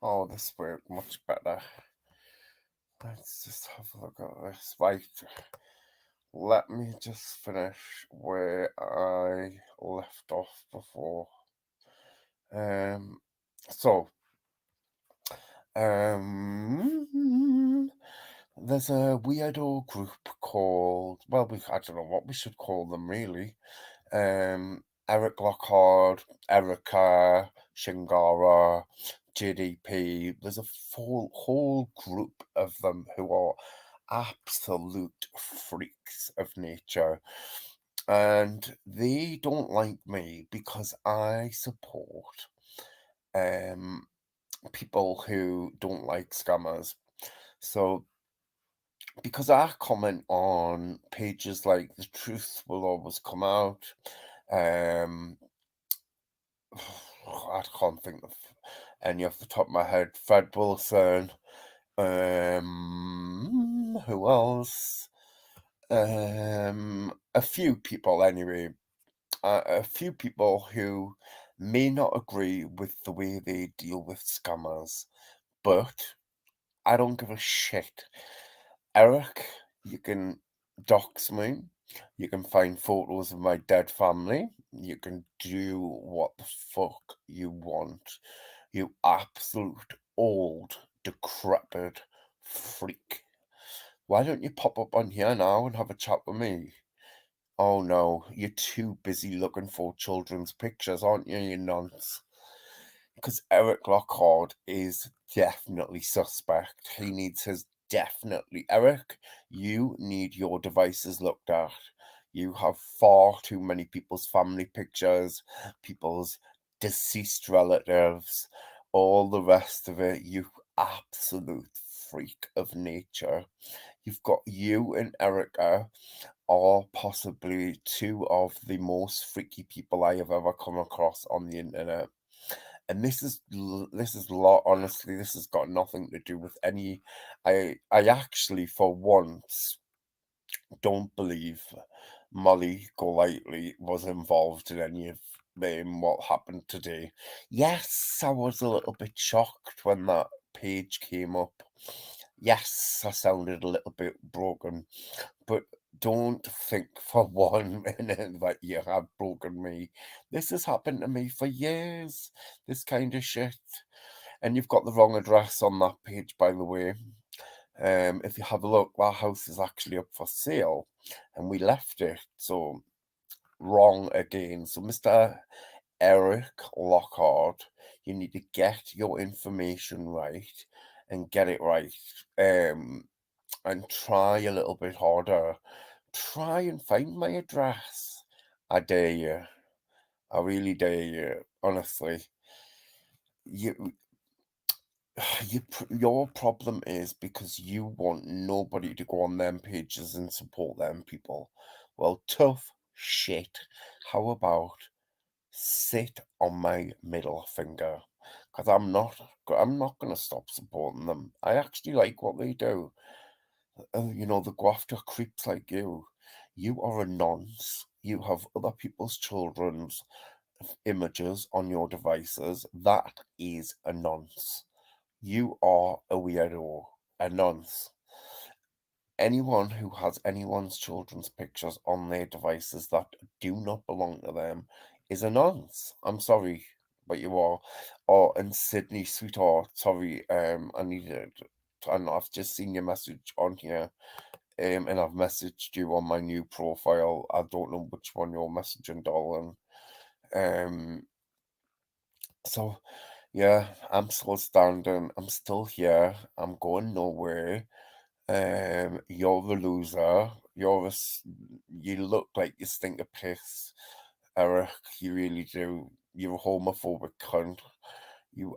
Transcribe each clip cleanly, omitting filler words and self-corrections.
Oh, this worked much better. Let's just have a look at this. Right, let me just finish where I left off before. Um, so, um, there's a weirdo group called, well, I don't know what we should call them really. Eric Lockhart, Erica, Shingara, JDP. There's a whole group of them who are absolute freaks of nature. And they don't like me because I support um, people who don't like scammers. So, because I comment on pages like The Truth Will Always Come Out, um, I can't think of any off the top of my head. Fred Wilson. Who else? A few people anyway. A few people who may not agree with the way they deal with scammers, but I don't give a shit. Eric, you can dox me. You can find photos of my dead family. You can do what the fuck you want. You absolute old, decrepit freak. Why don't you pop up on here now and have a chat with me? Oh no, you're too busy looking for children's pictures, aren't you, you nonce? Because Eric Lockhart is definitely suspect. He needs his definitely. Eric, you need your devices looked at. You have far too many people's family pictures, people's deceased relatives, all the rest of it. You absolute freak of nature. You've got you and Erica are possibly two of the most freaky people I have ever come across on the internet. And this is a lot. Honestly, this has got nothing to do with any. I actually, for once, don't believe Molly Golightly was involved in any of what happened today. Yes, I was a little bit shocked when that page came up. Yes, I sounded a little bit broken, but don't think for one minute that you have broken me. This has happened to me for years, this kind of shit. And you've got the wrong address on that page, by the way. If you have a look, our house is actually up for sale, and we left it. So wrong again. So Mr. Eric Lockhart, you need to get your information right and get it right. And try a little bit harder. Try and find my address. I dare you. I really dare you. Honestly, you your problem is because you want nobody to go on them pages and support them people. Well, tough shit. How about sit on my middle finger? Because I'm not gonna stop supporting them. I actually like what they do. The grafter creeps like you. You are a nonce. You have other people's children's images on your devices. That is a nonce. You are a weirdo, a nonce. Anyone who has anyone's children's pictures on their devices that do not belong to them is a nonce. I'm sorry, but you are. Oh, and Sydney, sweetheart, sorry, I needed, and I've just seen your message on here, and I've messaged you on my new profile. I don't know which one you're messaging, darling. Um, so yeah, I'm still standing. I'm still here. I'm going nowhere. You're the loser. You look like you stink of piss, Eric. You really do. You're a homophobic cunt. You're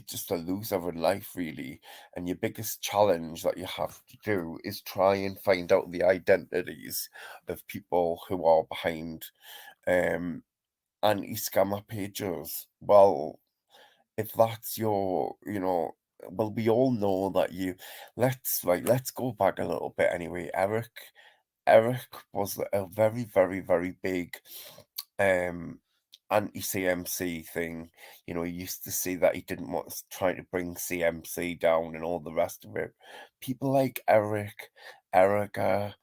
just a loser in life, really. And your biggest challenge that you have to do is try and find out the identities of people who are behind um anti-scammer pages. Well, if that's well, we all know that let's go back a little bit anyway. Eric was a very, very, very big um anti-CMC thing. He used to say that he didn't want us trying to bring CMC down and all the rest of it. People like Eric, Erica,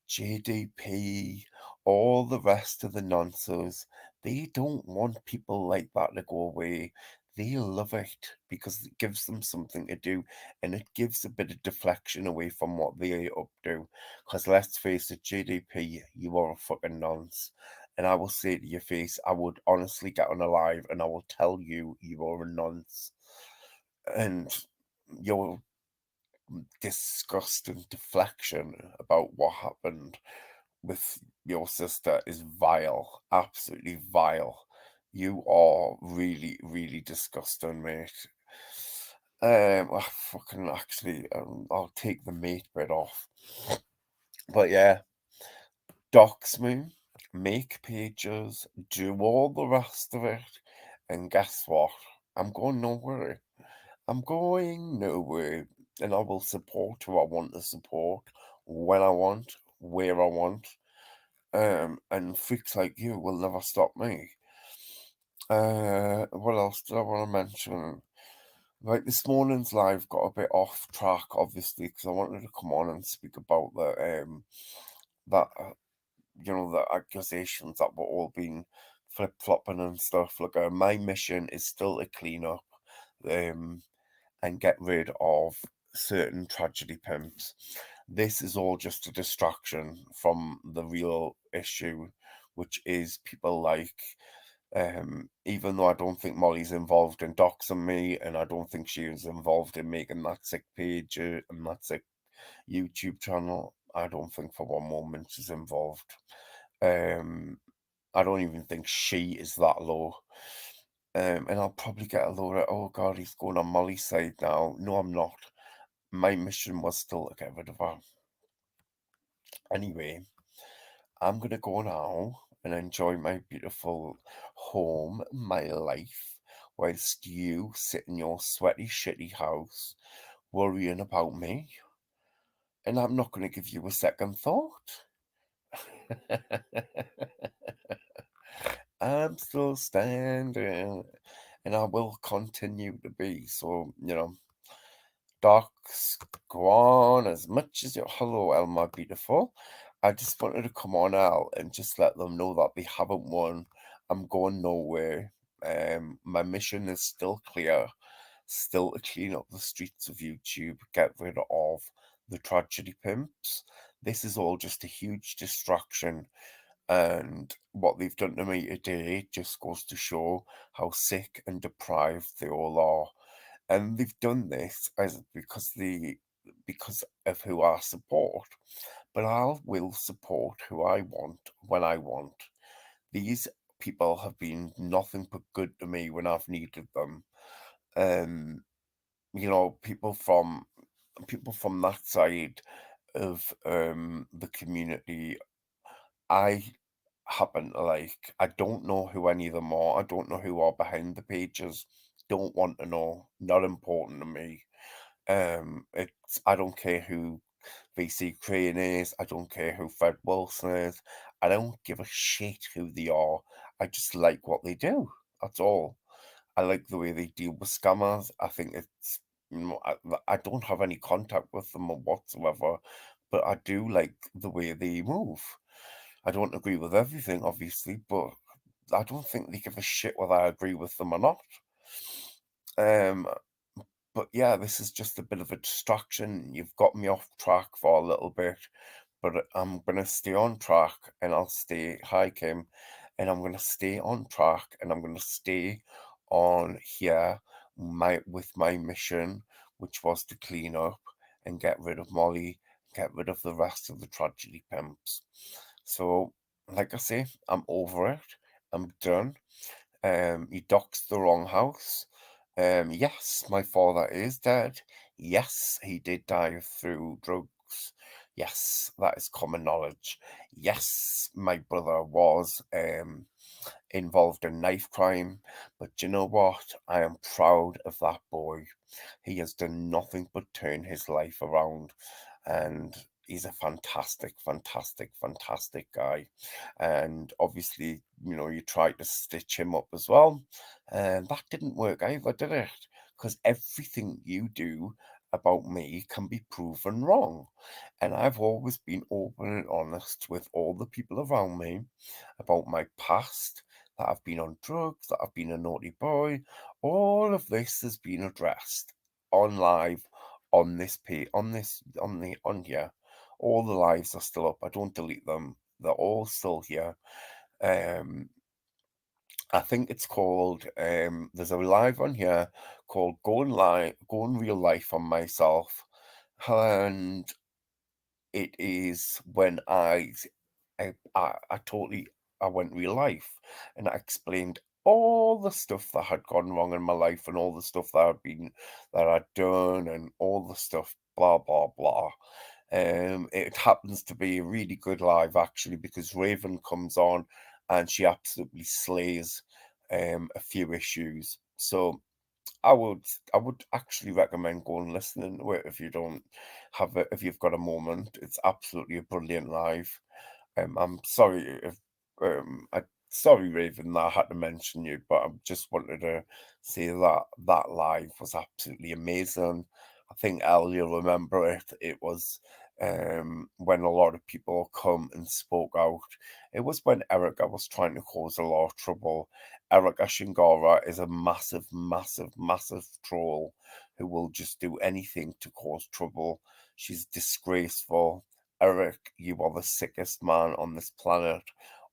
JDP, all the rest of the nonsense, they don't want people like that to go away. They love it because it gives them something to do and it gives a bit of deflection away from what they're up to. Because let's face it, JDP, you are a fucking nonce. And I will say to your face, I would honestly get on a live and I will tell you you are a nonce. And your disgust and deflection about what happened with your sister is vile, absolutely vile. You are really, really disgusting, mate. I fucking actually, I'll take the mate bit off. But yeah, dox me, make pages, do all the rest of it, and guess what? I'm going nowhere. I'm going nowhere, and I will support who I want to support, when I want, where I want. And freaks like you will never stop me. What else did I want to mention? Like this morning's live got a bit off track, obviously, because I wanted to come on and speak about that the accusations that were all being flip flopping and stuff. Like, my mission is still to clean up, um, and get rid of certain tragedy pimps. This is all just a distraction from the real issue, which is people like, even though I don't think Molly's involved in doxing me, and I don't think she was involved in making that sick page and that sick YouTube channel, I don't think for one moment she's involved. I don't even think she is that low. And I'll probably get a load of, oh God, he's going on Molly's side now. No, I'm not. My mission was still to get rid of her. Anyway, I'm gonna go now and enjoy my beautiful home, my life, whilst you sit in your sweaty, shitty house worrying about me. And I'm not gonna give you a second thought. I'm still standing, and I will continue to be. So, docs, go on as much as you. Hello, Elma, beautiful. I just wanted to come on out and just let them know that they haven't won. I'm going nowhere. My mission is still clear, still to clean up the streets of YouTube, get rid of the tragedy pimps. This is all just a huge distraction, and what they've done to me today just goes to show how sick and deprived they all are. And they've done this because of who I support. But I will support who I want when I want. These people have been nothing but good to me when I've needed them. Um, people from that side of the community, I happen to like. I don't know who any of them are. I don't know who are behind the pages. Don't want to know. Not important to me. It's I don't care who VC Crane is. I don't care who Fred Wilson is. I don't give a shit who they are. I just like what they do. That's all. I like the way they deal with scammers. I think it's I don't have any contact with them or whatsoever, but I do like the way they move. I don't agree with everything, obviously, but I don't think they give a shit whether I agree with them or not. Um, but yeah, this is just a bit of a distraction. You've got me off track for a little bit, but I'm gonna stay on track and I'll stay. Hi, Kim, and I'm gonna stay on track and I'm gonna stay on here with my mission, which was to clean up and get rid of Molly, get rid of the rest of the tragedy pimps. So, like I say, I'm over it. I'm done. You doxed the wrong house. Yes, my father is dead. Yes, he did die through drugs. Yes, that is common knowledge. Yes, my brother was involved in knife crime. But you know what? I am proud of that boy. He has done nothing but turn his life around. And he's a fantastic, fantastic, fantastic guy. And obviously, you tried to stitch him up as well. And that didn't work either, did it? Because everything you do about me can be proven wrong. And I've always been open and honest with all the people around me about my past, that I've been on drugs, that I've been a naughty boy. All of this has been addressed on live on this page, on here. All the lives are still up. I don't delete them. They're all still here. Um, I think it's called there's a live on here called Going Real Life on Myself. And it is when I totally I went real life, and I explained all the stuff that had gone wrong in my life and all the stuff that I'd done and all the stuff blah blah blah. It happens to be a really good live actually because Raven comes on and she absolutely slays a few issues. So I would actually recommend going and listening to it if you don't have it, if you've got a moment. It's absolutely a brilliant live. I'm sorry if sorry Raven that I had to mention you, but I just wanted to say that that live was absolutely amazing. I think Elle, you'll remember it. It was when a lot of people come and spoke out. It was when Erica was trying to cause a lot of trouble. Erica Shingara is a massive, massive, massive troll who will just do anything to cause trouble. She's disgraceful. Eric, you are the sickest man on this planet.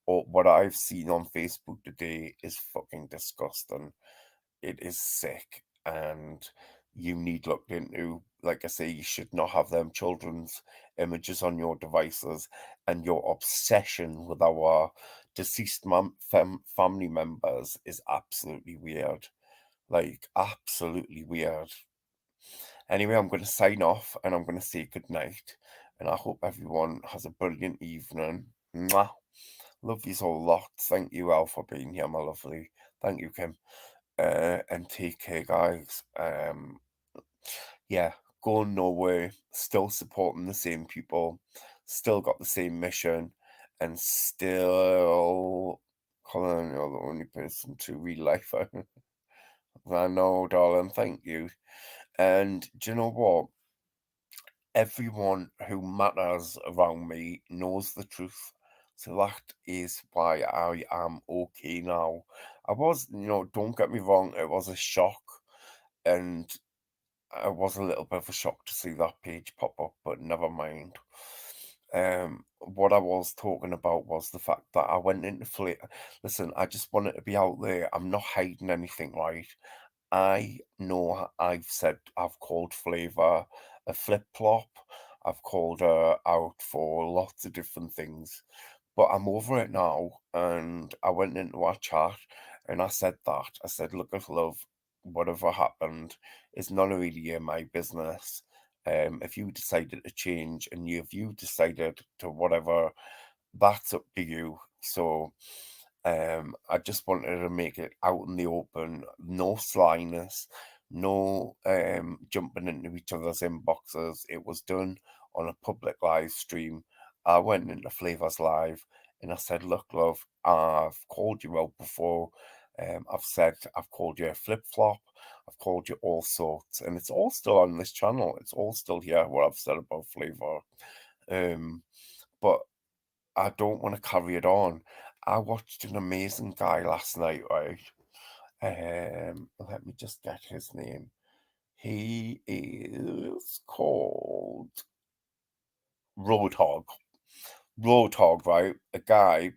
Or what I've seen on Facebook today is fucking disgusting. It is sick, and you need looked into. Like I say, you should not have them children's images on your devices, and your obsession with our deceased family members is absolutely weird. Like, absolutely weird. Anyway, I'm going to sign off and I'm going to say good night. And I hope everyone has a brilliant evening. Mwah. Love you all lot. Thank you, Al, for being here, my lovely. Thank you, Kim. And take care, guys. Yeah, going nowhere. Still supporting the same people. Still got the same mission. And still, Colin, you're the only person to real life. I know, darling. Thank you. And do you know what? Everyone who matters around me knows the truth. So that is why I am okay now. I was, don't get me wrong, it was a shock. And it was a little bit of a shock to see that page pop up, but never mind. What I was talking about was the fact that I went into Listen, I just wanted to be out there. I'm not hiding anything, right? I know I've said I've called Flavor a flip-flop. I've called her out for lots of different things, but I'm over it now. And I went into our chat and I said that. I said, look at love, whatever happened is none of really my business. If you decided to change and if you decided to whatever, that's up to you. So I just wanted to make it out in the open, no slyness, no jumping into each other's inboxes. It was done on a public live stream. I went into Flavors Live and I said, look, love, I've called you out before. I've said I've called you a flip-flop. I've called you all sorts, and it's all still on this channel. It's all still here, what I've said about Flavor. But I don't want to carry it on. I watched an amazing guy last night, right? Let me just get his name. He is called Roadhog. Roadhog, right? A guy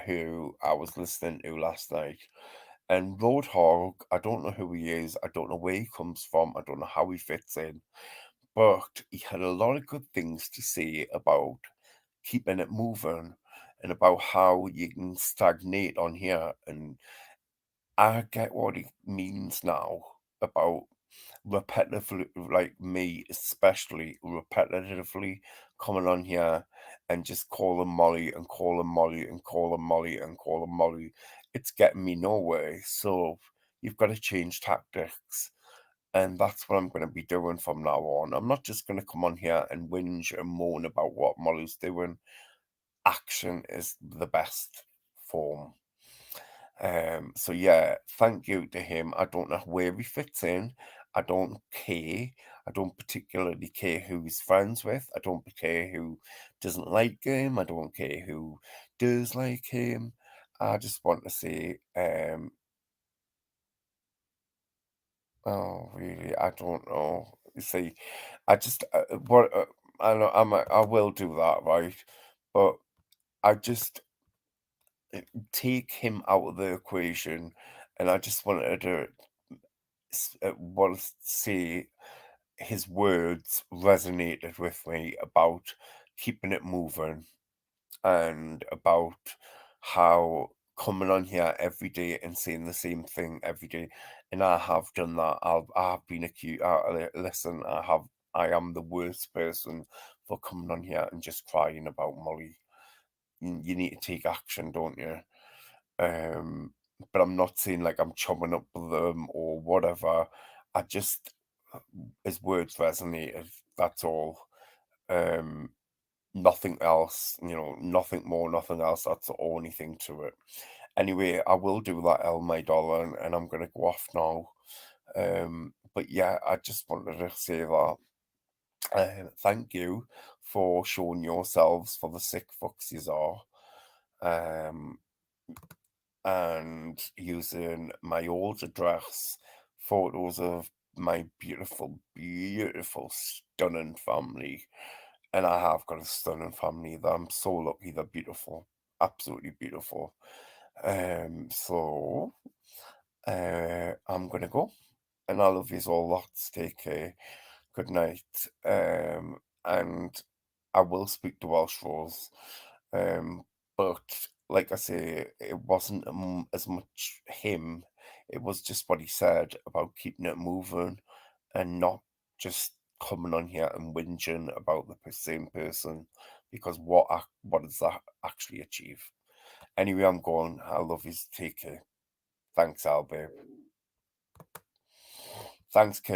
who I was listening to last night. And Roadhog, I don't know who he is. I don't know where he comes from. I don't know how he fits in. But he had a lot of good things to say about keeping it moving and about how you can stagnate on here. And I get what he means now about repetitively, like me especially, repetitively coming on here and just calling Molly and calling Molly and calling Molly and calling Molly. It's getting me nowhere. So you've got to change tactics. And that's what I'm going to be doing from now on. I'm not just going to come on here and whinge and moan about what Molly's doing. Action is the best form. So yeah, thank you to him. I don't know where he fits in. I don't care. I don't particularly care who he's friends with. I don't care who doesn't like him. I don't care who does like him. I just want to say, oh really, I don't know. You see, I just what I know I will do that, right? But I just take him out of the equation, and I just wanted to want to say his words resonated with me about keeping it moving and about how coming on here every day and saying the same thing every day. And I have done that. I've been accused. Listen, I am the worst person for coming on here and just crying about Molly. You need to take action, don't you? But I'm not saying like I'm chumming up with them or whatever. I just his words resonated. That's all. Um, Nothing else. Nothing more, nothing else. That's the only thing to it. Anyway, I will do that, El, my darling, and I'm gonna go off now. But yeah, I just wanted to say that. Thank you for showing yourselves for the sick fucks yous are. Um, and using my old address, photos of my beautiful, beautiful, stunning family. And I have got a stunning family that I'm so lucky. They're beautiful, absolutely beautiful. So I'm gonna go, and I love you all lots. Take care. Good night. And I will speak to Welsh Rose. But like I say, it wasn't as much him. It was just what he said about keeping it moving and not just coming on here and whinging about the same person, because what does that actually achieve? Anyway, I'm going. I love you. Take care. Thanks, Albert. Thanks, Kate.